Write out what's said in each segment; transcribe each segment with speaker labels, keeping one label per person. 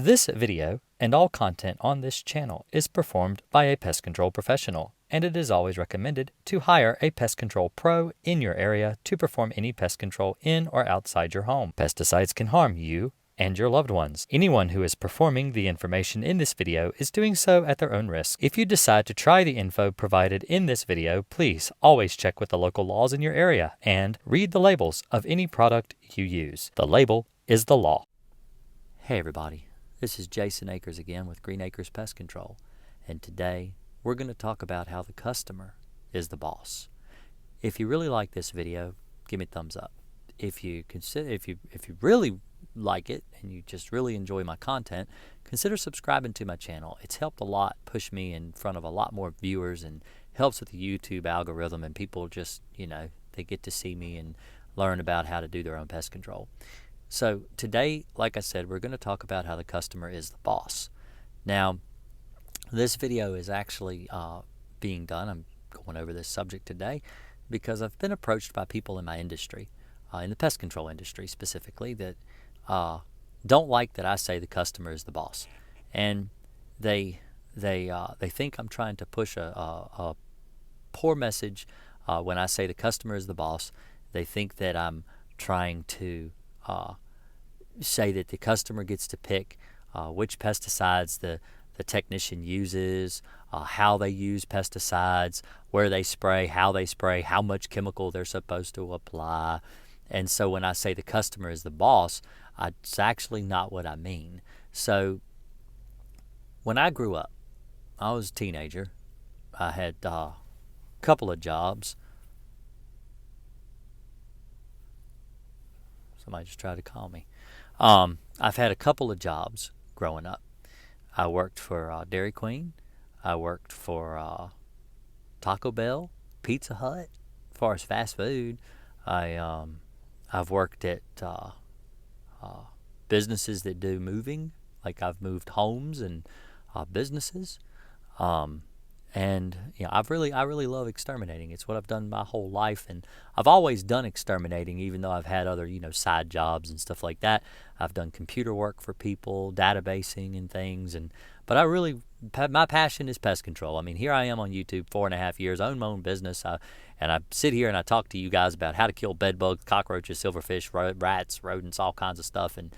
Speaker 1: This video and all content on this channel is performed by a pest control professional, and it is always recommended to hire a pest control pro in your area to perform any pest control in or outside your home. Pesticides can harm you and your loved ones. Anyone who is performing the information in this video is doing so at their own risk. If you decide to try the info provided in this video, please always check with the local laws in your area and read the labels of any product you use. The label is the law. Hey everybody, this is Jason Akers again with Green Acres Pest Control, and today we're going to talk about how the customer is the boss. If you really like this video, give me a thumbs up. If you really like it and you just really enjoy my content, consider subscribing to my channel. It's helped a lot push me in front of a lot more viewers and helps with the YouTube algorithm, and people just, they get to see me and learn about how to do their own pest control. So today, like I said, we're going to talk about how the customer is the boss. Now, this video is actually being done. I'm going over this subject today because I've been approached by people in my industry, in the pest control industry specifically, that don't like that I say the customer is the boss, and they think I'm trying to push a poor message when I say the customer is the boss. They think that I'm trying to say that the customer gets to pick which pesticides the technician uses, how they use pesticides, where they spray, how much chemical they're supposed to apply. And so when I say the customer is the boss, it's actually not what I mean. So when I grew up, I was a teenager. I had a couple of jobs. Somebody just tried to call me. I've had a couple of jobs growing up. I worked for Dairy Queen. I worked for Taco Bell, Pizza Hut. As far as fast food, I've worked at businesses that do moving, like I've moved homes and businesses. And I really love exterminating. It's what I've done my whole life, and I've always done exterminating, even though I've had other side jobs and stuff like that. I've done computer work for people, databasing and things, but my passion is pest control. I mean, here I am on YouTube, 4.5 years, I own my own business, and I sit here and I talk to you guys about how to kill bed bugs, cockroaches, silverfish, rats, rodents, all kinds of stuff, and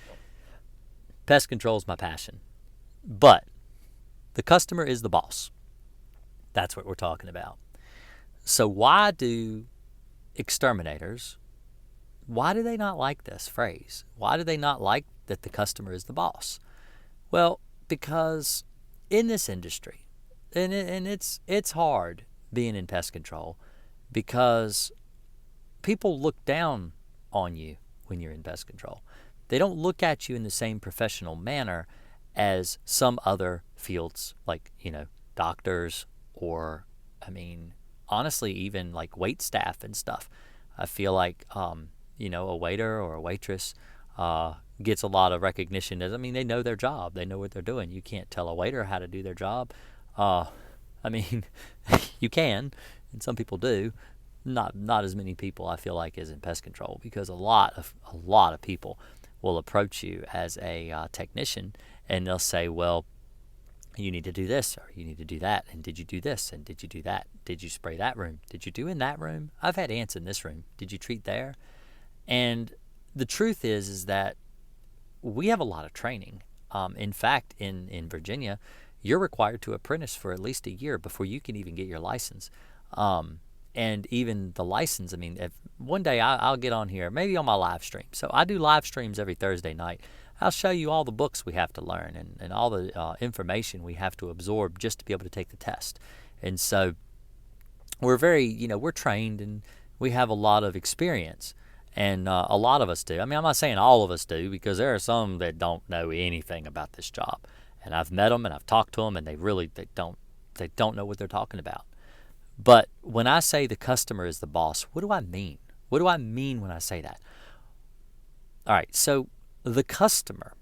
Speaker 1: pest control is my passion. But the customer is the boss. That's what we're talking about. So why do exterminators, why do they not like this phrase? Why do they not like that the customer is the boss? Well, because in this industry, and it's hard being in pest control, because people look down on you when you're in pest control. They don't look at you in the same professional manner as some other fields, like, doctors, or, honestly, even like wait staff and stuff. I feel like, a waiter or a waitress gets a lot of recognition. They know their job. They know what they're doing. You can't tell a waiter how to do their job. You can, and some people do. Not as many people, I feel like, as in pest control, because a lot of people will approach you as a technician, and they'll say, well, you need to do this, or you need to do that, and did you do this, and did you do that? Did you spray that room? Did you do in that room? I've had ants in this room. Did you treat there? And the truth is that we have a lot of training. In fact, in Virginia, you're required to apprentice for at least a year before you can even get your license. And even the license, if one day I'll get on here, maybe on my live stream. So I do live streams every Thursday night. I'll show you all the books we have to learn and all the information we have to absorb just to be able to take the test. And so we're we're trained, and we have a lot of experience, and a lot of us do. I'm not saying all of us do, because there are some that don't know anything about this job, and I've met them and I've talked to them, and they don't know what they're talking about. But when I say the customer is the boss, what do I mean? What do I mean when I say that? All right, so the customer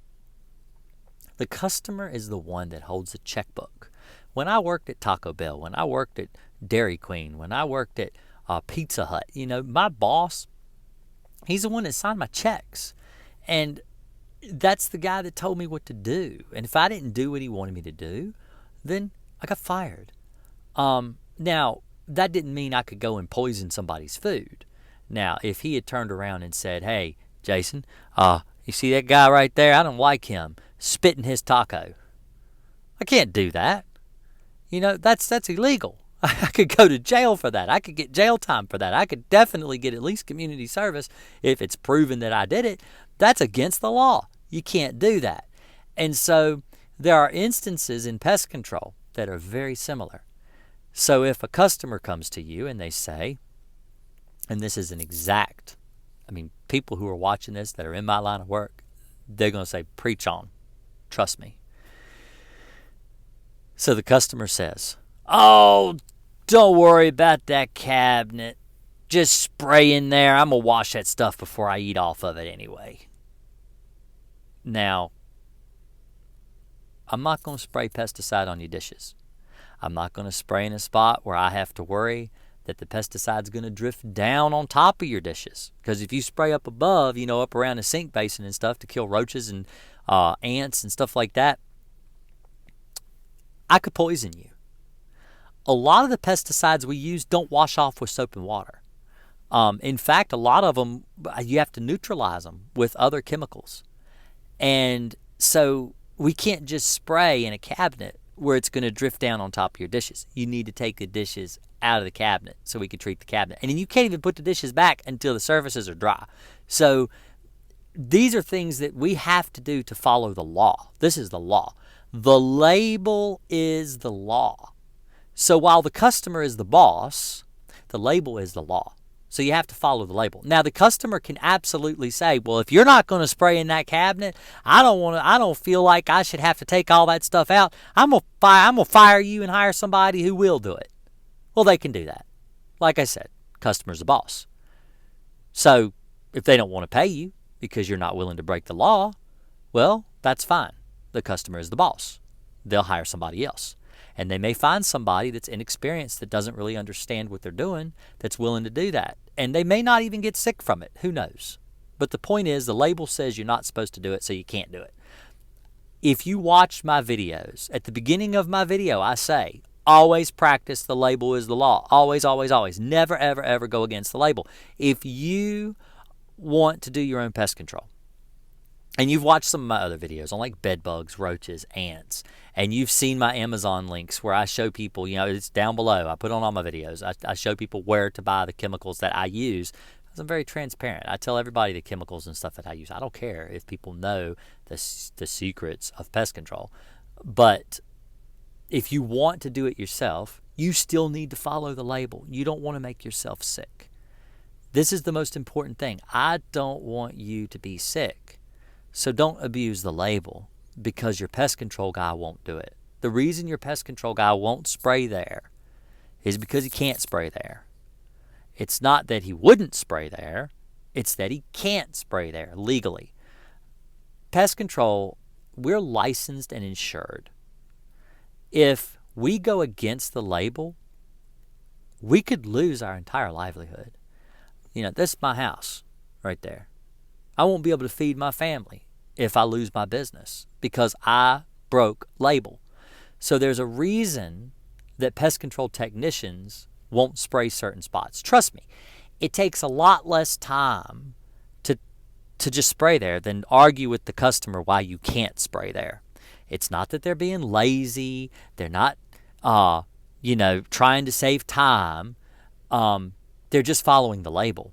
Speaker 1: is the one that holds the checkbook. When I worked at Taco Bell, when I worked at Dairy Queen, when I worked at Pizza Hut, my boss, he's the one that signed my checks. And That's the guy that told me what to do. And if I didn't do what he wanted me to do, then I got fired. Now, that didn't mean I could go and poison somebody's food. Now, if he had turned around and said, hey, Jason, you see that guy right there? I don't like him. Spit in his taco. I can't do that. That's illegal. I could go to jail for that. I could get jail time for that. I could definitely get at least community service if it's proven that I did it. That's against the law. You can't do that. And so there are instances in pest control that are very similar. So if a customer comes to you and they say, and this is an exact, people who are watching this that are in my line of work, they're going to say, preach on. Trust me. So the customer says, oh, don't worry about that cabinet. Just spray in there. I'm going to wash that stuff before I eat off of it anyway. Now, I'm not going to spray pesticide on your dishes. I'm not going to spray in a spot where I have to worry that the pesticide's going to drift down on top of your dishes. Because if you spray up above, up around the sink basin and stuff to kill roaches and ants and stuff like that, I could poison you. A lot of the pesticides we use don't wash off with soap and water. In fact, a lot of them, you have to neutralize them with other chemicals. And so we can't just spray in a cabinet where it's going to drift down on top of your dishes. You need to take the dishes out of the cabinet so we can treat the cabinet. And then you can't even put the dishes back until the surfaces are dry. So these are things that we have to do to follow the law. This is the law. The label is the law. So while the customer is the boss, the label is the law. So you have to follow the label. Now the customer can absolutely say, well, if you're not going to spray in that cabinet, I don't feel like I should have to take all that stuff out. I'm going to fire you and hire somebody who will do it. Well, they can do that. Like I said, customer's the boss. So if they don't want to pay you because you're not willing to break the law, well, that's fine. The customer is the boss. They'll hire somebody else. And they may find somebody that's inexperienced, that doesn't really understand what they're doing, that's willing to do that. And they may not even get sick from it. Who knows? But the point is, the label says you're not supposed to do it, so you can't do it. If you watch my videos, at the beginning of my video, I say, always practice the label is the law. Always, always, always. Never, ever, ever go against the label. If you want to do your own pest control, and you've watched some of my other videos on like bed bugs, roaches, ants, and you've seen my Amazon links where I show people, it's down below. I put on all my videos. I show people where to buy the chemicals that I use. I'm very transparent. I tell everybody the chemicals and stuff that I use. I don't care if people know the secrets of pest control. But if you want to do it yourself, you still need to follow the label. You don't want to make yourself sick. This is the most important thing. I don't want you to be sick. So don't abuse the label because your pest control guy won't do it. The reason your pest control guy won't spray there is because he can't spray there. It's not that he wouldn't spray there. It's that he can't spray there legally. Pest control, we're licensed and insured. If we go against the label, we could lose our entire livelihood. This is my house right there. I won't be able to feed my family if I lose my business because I broke label. So there's a reason that pest control technicians won't spray certain spots. Trust me, it takes a lot less time to just spray there than argue with the customer why you can't spray there. It's not that they're being lazy. They're not, trying to save time. They're just following the label.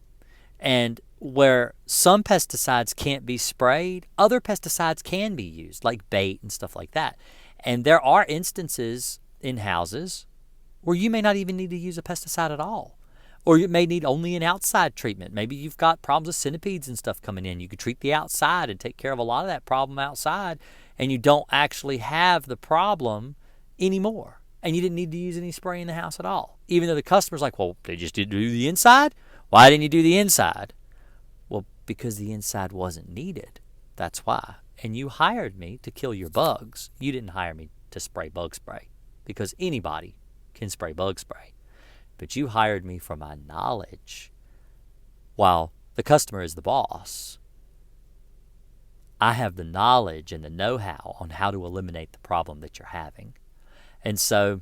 Speaker 1: And where some pesticides can't be sprayed, other pesticides can be used, like bait and stuff like that. And there are instances in houses where you may not even need to use a pesticide at all. Or you may need only an outside treatment. Maybe you've got problems with centipedes and stuff coming in. You could treat the outside and take care of a lot of that problem outside, and you don't actually have the problem anymore. And you didn't need to use any spray in the house at all. Even though the customer's like, well, they just didn't do the inside? Why didn't you do the inside? Well, because the inside wasn't needed. That's why. And you hired me to kill your bugs. You didn't hire me to spray bug spray, because anybody can spray bug spray. But you hired me for my knowledge. While the customer is the boss, I have the knowledge and the know-how on how to eliminate the problem that you're having. And so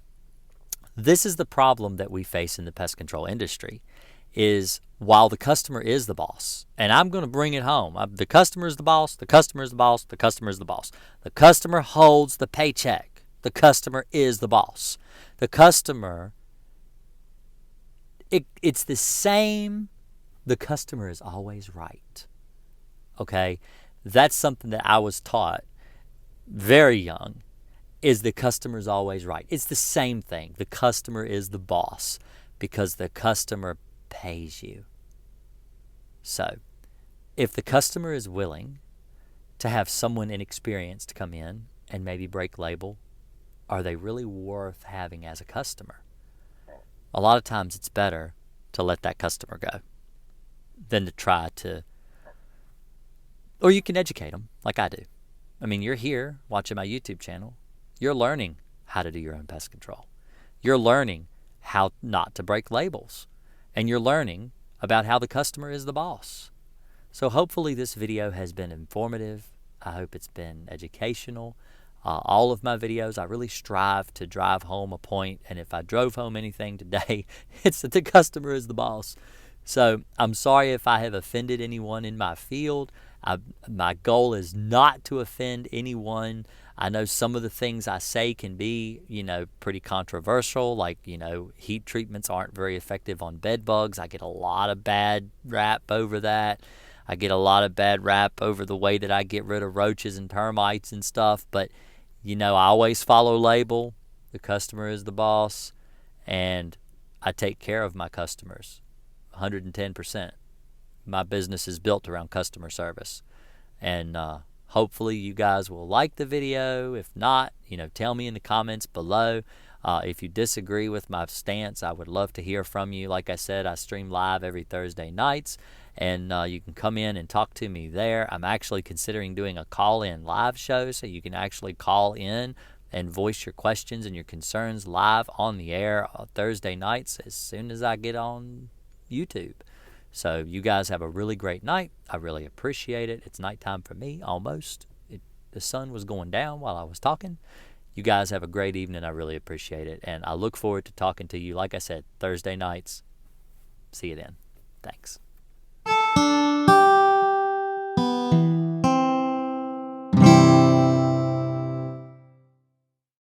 Speaker 1: this is the problem that we face in the pest control industry, is while the customer is the boss, and I'm going to bring it home. The customer is the boss, the customer is the boss, the customer is the boss. The customer holds the paycheck. The customer is the boss. The customer, it's the same. The customer is always right. Okay? That's something that I was taught very young, is the customer is always right. It's the same thing. The customer is the boss because the customer pays you. So, if the customer is willing to have someone inexperienced come in and maybe break label, are they really worth having as a customer? A lot of times it's better to let that customer go than to try to, or you can educate them like I do. I mean, you're here watching my YouTube channel. You're learning how to do your own pest control. You're learning how not to break labels. And you're learning about how the customer is the boss. So hopefully this video has been informative. I hope it's been educational. All of my videos, I really strive to drive home a point. And if I drove home anything today, it's that the customer is the boss. So I'm sorry if I have offended anyone in my field. My goal is not to offend anyone. I know some of the things I say can be, pretty controversial, like, heat treatments aren't very effective on bed bugs. I get a lot of bad rap over that. I get a lot of bad rap over the way that I get rid of roaches and termites and stuff. But, I always follow label. The customer is the boss. And I take care of my customers 110%. My business is built around customer service. And hopefully you guys will like the video. If not, tell me in the comments below. If you disagree with my stance, I would love to hear from you. Like I said, I stream live every Thursday nights, and you can come in and talk to me there. I'm actually considering doing a call-in live show, so you can actually call in and voice your questions and your concerns live on the air Thursday nights as soon as I get on YouTube. So you guys have a really great night. I really appreciate it. It's nighttime for me, almost. The sun was going down while I was talking. You guys have a great evening. I really appreciate it. And I look forward to talking to you, like I said, Thursday nights. See you then. Thanks.